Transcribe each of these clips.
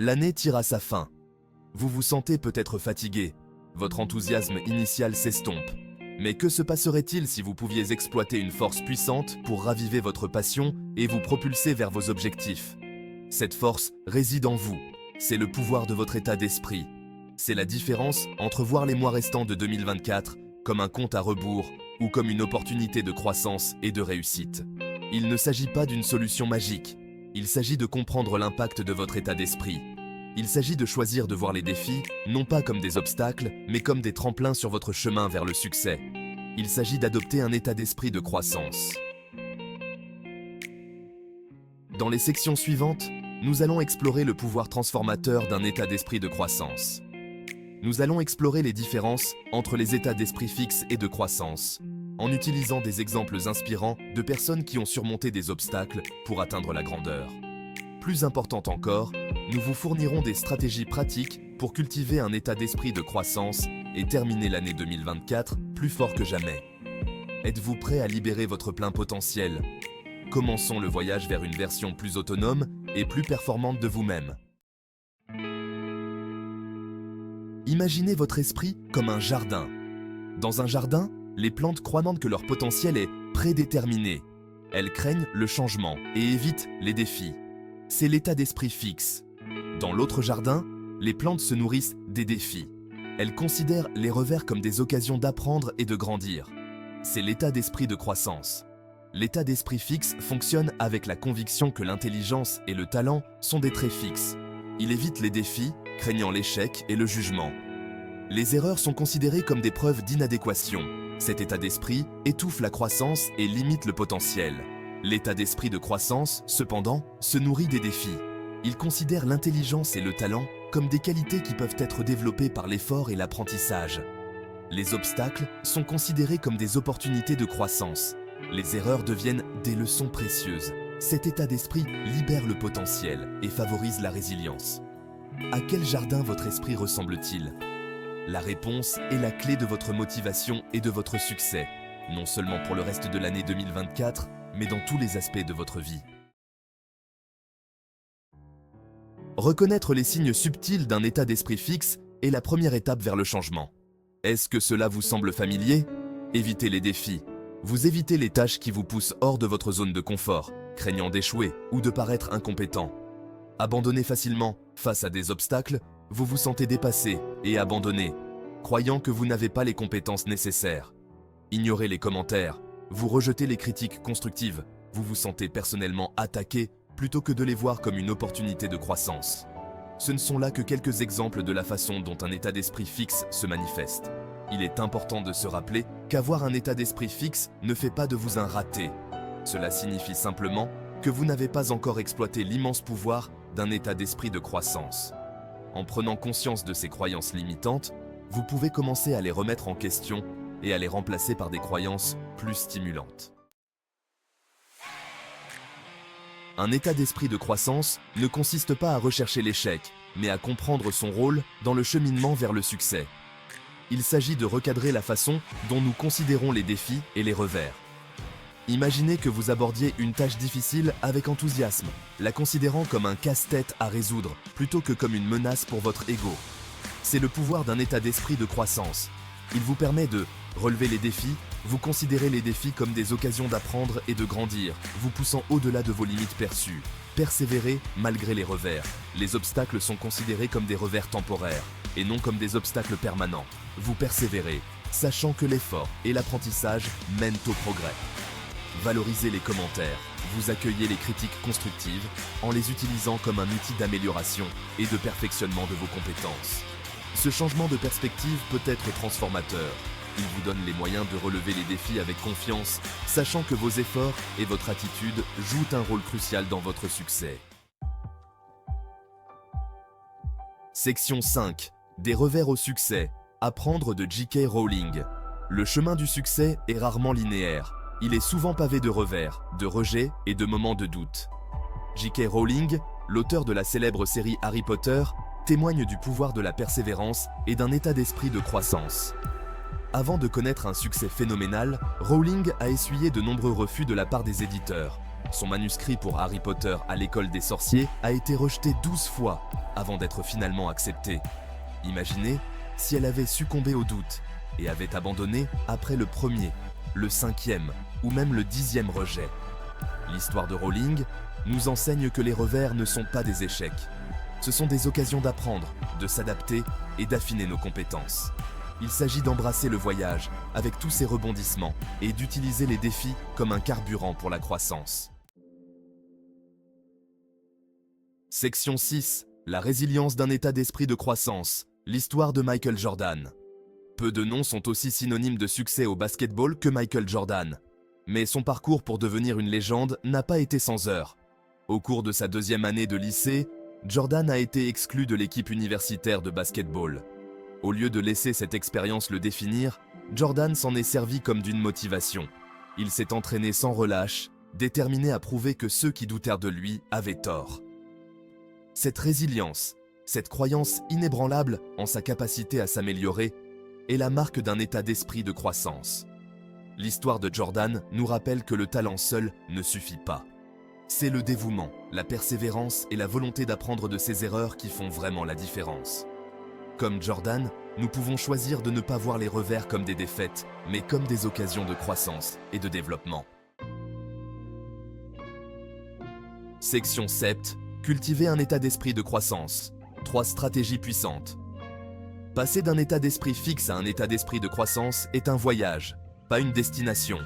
L'année tire à sa fin. Vous vous sentez peut-être fatigué. Votre enthousiasme initial s'estompe. Mais que se passerait-il si vous pouviez exploiter une force puissante pour raviver votre passion et vous propulser vers vos objectifs? Cette force réside en vous. C'est le pouvoir de votre état d'esprit. C'est la différence entre voir les mois restants de 2024 comme un compte à rebours ou comme une opportunité de croissance et de réussite. Il ne s'agit pas d'une solution magique. Il s'agit de comprendre l'impact de votre état d'esprit. Il s'agit de choisir de voir les défis, non pas comme des obstacles, mais comme des tremplins sur votre chemin vers le succès. Il s'agit d'adopter un état d'esprit de croissance. Dans les sections suivantes, nous allons explorer le pouvoir transformateur d'un état d'esprit de croissance. Nous allons explorer les différences entre les états d'esprit fixes et de croissance, en utilisant des exemples inspirants de personnes qui ont surmonté des obstacles pour atteindre la grandeur. Plus important encore, nous vous fournirons des stratégies pratiques pour cultiver un état d'esprit de croissance et terminer l'année 2024 plus fort que jamais. Êtes-vous prêt à libérer votre plein potentiel? Commençons le voyage vers une version plus autonome et plus performante de vous-même. Imaginez votre esprit comme un jardin. Dans un jardin, les plantes croient que leur potentiel est prédéterminé. Elles craignent le changement et évitent les défis. C'est l'état d'esprit fixe. Dans l'autre jardin, les plantes se nourrissent des défis. Elles considèrent les revers comme des occasions d'apprendre et de grandir. C'est l'état d'esprit de croissance. L'état d'esprit fixe fonctionne avec la conviction que l'intelligence et le talent sont des traits fixes. Il évite les défis, craignant l'échec et le jugement. Les erreurs sont considérées comme des preuves d'inadéquation. Cet état d'esprit étouffe la croissance et limite le potentiel. L'état d'esprit de croissance, cependant, se nourrit des défis. Il considère l'intelligence et le talent comme des qualités qui peuvent être développées par l'effort et l'apprentissage. Les obstacles sont considérés comme des opportunités de croissance. Les erreurs deviennent des leçons précieuses. Cet état d'esprit libère le potentiel et favorise la résilience. À quel jardin votre esprit ressemble-t-il? La réponse est la clé de votre motivation et de votre succès, non seulement pour le reste de l'année 2024, mais dans tous les aspects de votre vie. Reconnaître les signes subtils d'un état d'esprit fixe est la première étape vers le changement. Est-ce que cela vous semble familier? Évitez les défis. Vous évitez les tâches qui vous poussent hors de votre zone de confort, craignant d'échouer ou de paraître incompétent. Abandonné facilement face à des obstacles, vous vous sentez dépassé et abandonné, croyant que vous n'avez pas les compétences nécessaires. Ignorez les commentaires, vous rejetez les critiques constructives, vous vous sentez personnellement attaqué plutôt que de les voir comme une opportunité de croissance. Ce ne sont là que quelques exemples de la façon dont un état d'esprit fixe se manifeste. Il est important de se rappeler qu'avoir un état d'esprit fixe ne fait pas de vous un raté. Cela signifie simplement que vous n'avez pas encore exploité l'immense pouvoir d'un état d'esprit de croissance. En prenant conscience de ces croyances limitantes, vous pouvez commencer à les remettre en question et à les remplacer par des croyances plus stimulantes. Un état d'esprit de croissance ne consiste pas à rechercher l'échec, mais à comprendre son rôle dans le cheminement vers le succès. Il s'agit de recadrer la façon dont nous considérons les défis et les revers. Imaginez que vous abordiez une tâche difficile avec enthousiasme, la considérant comme un casse-tête à résoudre plutôt que comme une menace pour votre ego. C'est le pouvoir d'un état d'esprit de croissance. Il vous permet de relever les défis, vous considérez les défis comme des occasions d'apprendre et de grandir, vous poussant au-delà de vos limites perçues. Persévérer malgré les revers. Les obstacles sont considérés comme des revers temporaires et non comme des obstacles permanents. Vous persévérez, sachant que l'effort et l'apprentissage mènent au progrès. Valorisez les commentaires, vous accueillez les critiques constructives en les utilisant comme un outil d'amélioration et de perfectionnement de vos compétences. Ce changement de perspective peut être transformateur. Il vous donne les moyens de relever les défis avec confiance, sachant que vos efforts et votre attitude jouent un rôle crucial dans votre succès. Section 5. Des revers au succès. Apprendre de J.K. Rowling. Le chemin du succès est rarement linéaire. Il est souvent pavé de revers, de rejets et de moments de doute. J.K. Rowling, l'auteur de la célèbre série Harry Potter, témoigne du pouvoir de la persévérance et d'un état d'esprit de croissance. Avant de connaître un succès phénoménal, Rowling a essuyé de nombreux refus de la part des éditeurs. Son manuscrit pour Harry Potter à l'école des sorciers a été rejeté 12 fois avant d'être finalement accepté. Imaginez si elle avait succombé au doute et avait abandonné après le premier, le 5e ou même le 10e rejet. L'histoire de Rowling nous enseigne que les revers ne sont pas des échecs. Ce sont des occasions d'apprendre, de s'adapter et d'affiner nos compétences. Il s'agit d'embrasser le voyage avec tous ses rebondissements et d'utiliser les défis comme un carburant pour la croissance. Section 6. La résilience d'un état d'esprit de croissance. L'histoire de Michael Jordan. Peu de noms sont aussi synonymes de succès au basketball que Michael Jordan. Mais son parcours pour devenir une légende n'a pas été sans heurts. Au cours de sa 2e année de lycée, Jordan a été exclu de l'équipe universitaire de basketball. Au lieu de laisser cette expérience le définir, Jordan s'en est servi comme d'une motivation. Il s'est entraîné sans relâche, déterminé à prouver que ceux qui doutèrent de lui avaient tort. Cette résilience, cette croyance inébranlable en sa capacité à s'améliorer, est la marque d'un état d'esprit de croissance. L'histoire de Jordan nous rappelle que le talent seul ne suffit pas. C'est le dévouement, la persévérance et la volonté d'apprendre de ses erreurs qui font vraiment la différence. Comme Jordan, nous pouvons choisir de ne pas voir les revers comme des défaites, mais comme des occasions de croissance et de développement. Section 7. Cultiver un état d'esprit de croissance. 3 stratégies puissantes. Passer d'un état d'esprit fixe à un état d'esprit de croissance est un voyage, pas une destination.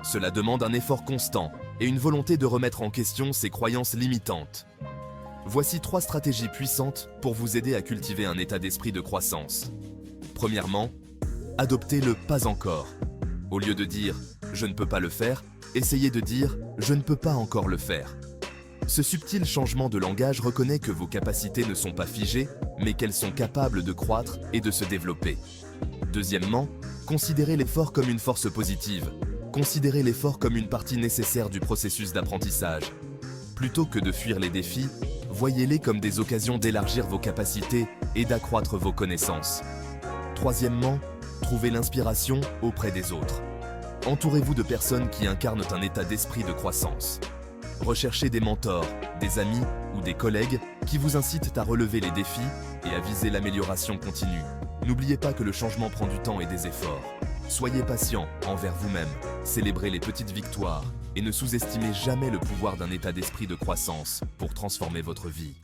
Cela demande un effort constant et une volonté de remettre en question ses croyances limitantes. Voici 3 stratégies puissantes pour vous aider à cultiver un état d'esprit de croissance. Premièrement, adoptez le « pas encore ». Au lieu de dire « je ne peux pas le faire », essayez de dire « je ne peux pas encore le faire ». Ce subtil changement de langage reconnaît que vos capacités ne sont pas figées, mais qu'elles sont capables de croître et de se développer. Deuxièmement, considérez l'effort comme une force positive. Considérez l'effort comme une partie nécessaire du processus d'apprentissage. Plutôt que de fuir les défis, voyez-les comme des occasions d'élargir vos capacités et d'accroître vos connaissances. Troisièmement, trouvez l'inspiration auprès des autres. Entourez-vous de personnes qui incarnent un état d'esprit de croissance. Recherchez des mentors, des amis ou des collègues qui vous incitent à relever les défis et à viser l'amélioration continue. N'oubliez pas que le changement prend du temps et des efforts. Soyez patient envers vous-même, célébrez les petites victoires et ne sous-estimez jamais le pouvoir d'un état d'esprit de croissance pour transformer votre vie.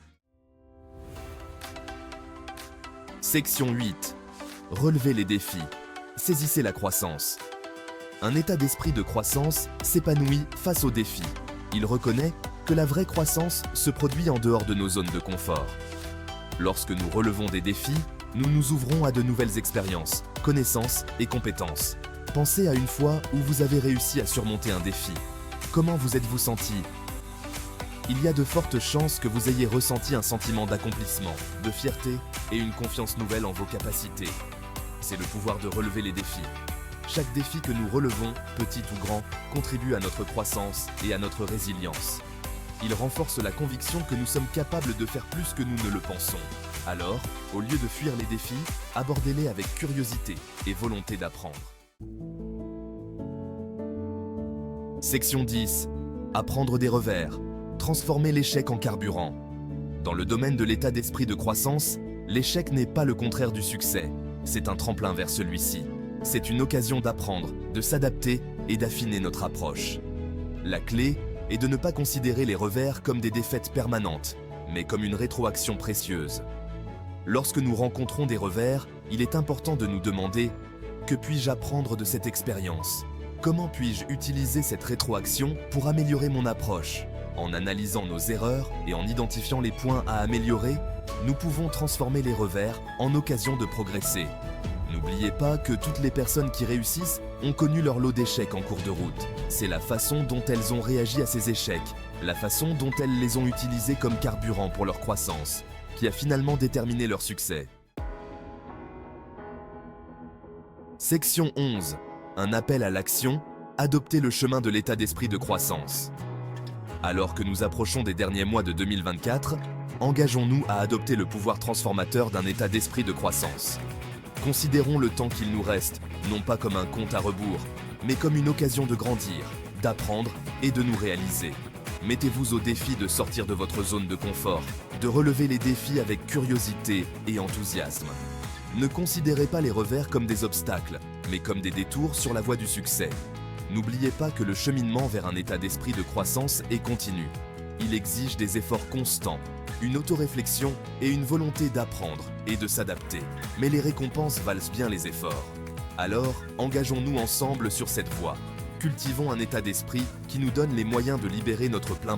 Section 8. Relevez les défis. Saisissez la croissance. Un état d'esprit de croissance s'épanouit face aux défis. Il reconnaît que la vraie croissance se produit en dehors de nos zones de confort. Lorsque nous relevons des défis, nous nous ouvrons à de nouvelles expériences, connaissances et compétences. Pensez à une fois où vous avez réussi à surmonter un défi. Comment vous êtes-vous senti ? Il y a de fortes chances que vous ayez ressenti un sentiment d'accomplissement, de fierté et une confiance nouvelle en vos capacités. C'est le pouvoir de relever les défis. Chaque défi que nous relevons, petit ou grand, contribue à notre croissance et à notre résilience. Il renforce la conviction que nous sommes capables de faire plus que nous ne le pensons. Alors, au lieu de fuir les défis, abordez-les avec curiosité et volonté d'apprendre. Section 10. Apprendre des revers. Transformer l'échec en carburant. Dans le domaine de l'état d'esprit de croissance, l'échec n'est pas le contraire du succès. C'est un tremplin vers celui-ci. C'est une occasion d'apprendre, de s'adapter et d'affiner notre approche. La clé est de ne pas considérer les revers comme des défaites permanentes, mais comme une rétroaction précieuse. Lorsque nous rencontrons des revers, il est important de nous demander « Que puis-je apprendre de cette expérience ? Comment puis-je utiliser cette rétroaction pour améliorer mon approche ?» En analysant nos erreurs et en identifiant les points à améliorer, nous pouvons transformer les revers en occasion de progresser. N'oubliez pas que toutes les personnes qui réussissent ont connu leur lot d'échecs en cours de route. C'est la façon dont elles ont réagi à ces échecs, la façon dont elles les ont utilisés comme carburant pour leur croissance, qui a finalement déterminé leur succès. Section 11. Un appel à l'action, adopter le chemin de l'état d'esprit de croissance. Alors que nous approchons des derniers mois de 2024, engageons-nous à adopter le pouvoir transformateur d'un état d'esprit de croissance. Considérons le temps qu'il nous reste, non pas comme un compte à rebours, mais comme une occasion de grandir, d'apprendre et de nous réaliser. Mettez-vous au défi de sortir de votre zone de confort, de relever les défis avec curiosité et enthousiasme. Ne considérez pas les revers comme des obstacles, mais comme des détours sur la voie du succès. N'oubliez pas que le cheminement vers un état d'esprit de croissance est continu. Il exige des efforts constants, une autoréflexion et une volonté d'apprendre et de s'adapter. Mais les récompenses valent bien les efforts. Alors, engageons-nous ensemble sur cette voie. Cultivons un état d'esprit qui nous donne les moyens de libérer notre plein